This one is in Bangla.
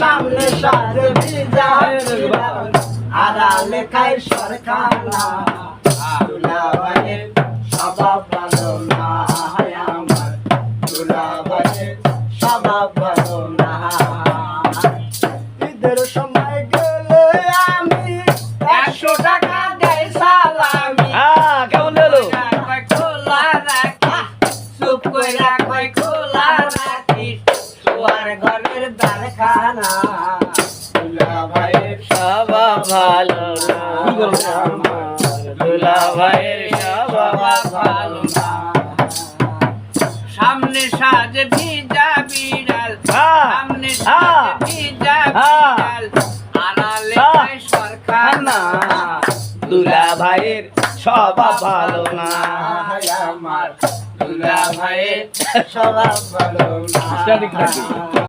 সামনে সাজে ভিজা আড়ালে খাই সরকারা দুলাভাইয়ের স্বভাব ভালো না আমার দুলাভাইয়ের স্বভাব ভালো না। ঈদের সময় গেলে আমি 100 টাকা দেই সালামি। কেমন হলো? খোলা রাখি চুপ কইরা কই খোলা রাখি তোর ঘরের দ্বারখানা দুলাভাইয়ের স্বভাব ভালো না দুলাভাইয়ের স্বভাব ভালো না। সামনে সাজে ভিজা বিড়াল সামনে সাজে ভিজা বিড়াল আড়ালে খায় সরকার না দুলাভাইয়ের স্বভাব ভালো না আমার দুলাভাইয়ের স্বভাব ভালো না।